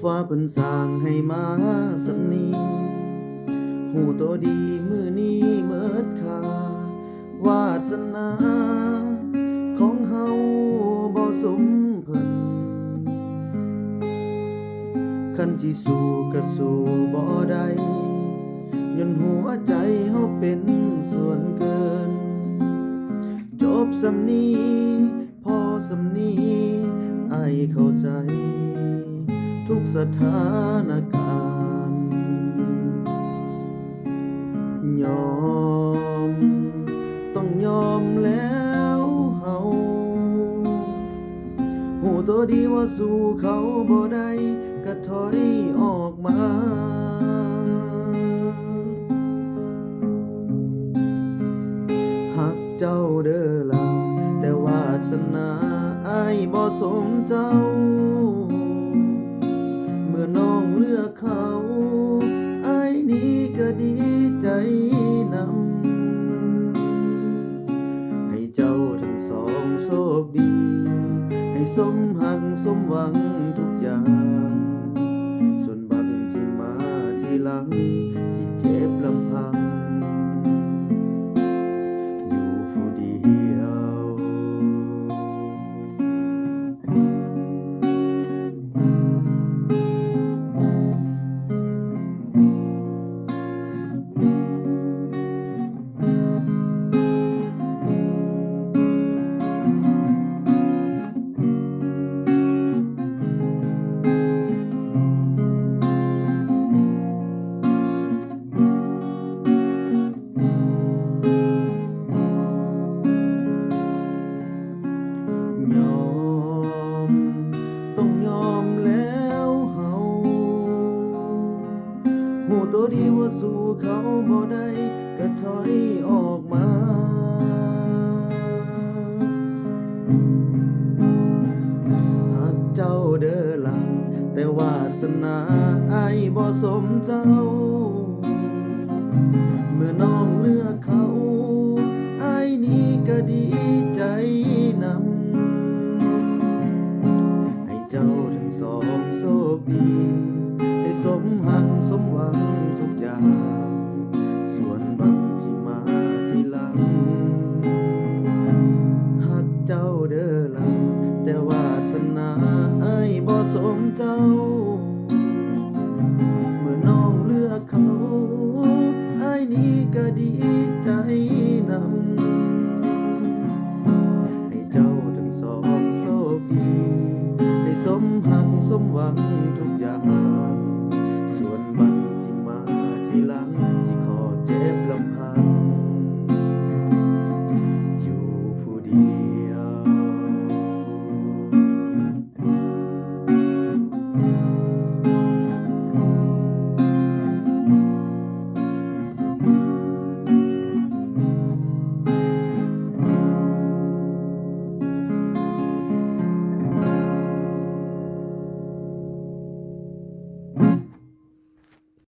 ฟ้าเพิ่นสร้างให้มาสำนี้หูตัวดีมื้อนี้เมิดค่าวาสนาของเฮาบ่สมเพิ่นคันสิสู้ก็สู้บ่ได้ย้อนหัวใจเฮาเป็นส่วนเกินจบสำนี้พอสำนี้อ้ายเข้าใจทุกสถานการณ์ยอมต้องยอมแล้วเฮาหูตัวดีว่าสู้เขาบ่ได้ก็ถอยออกมาหักเจ้าเด้อล่ะแต่วาสนาอ้ายบ่สมเจ้าเมื่อน้องเลือกเขาอ้ายนี้ก็ดีใจนำให้เจ้าทั้งสองโชคดีให้สมหักสมหวังทุกอย่างส่วนบัดที่มาทีหลังที่เจ็บลำพังอยู่ผู้เดียวยอมต้องยอมแล้วเฮาหูตัวดีว่าสู้เขาบ่ได้ก็ถอยออกมาหักเจ้าเด้อล่ะแต่วาสนาอ้ายบ่สมเจ้าเมื่อน้องเลือกเขาอ้ายนี้ก็ดีใจนำให้เจ้าทั้งสองโชคดีให้สมหักสมหวังทุกอย่างส่วนบางที่มาทีหลังหักเจ้าเด้อล่ะแต่วาสนาอ้ายบ่สมเจ้าเมื่อน้องเลือกเขาอ้ายนี้ก็ดีใจนำให้เจ้าทั้งสองโชคดีให้สมหักสมหวังทุกอย่าง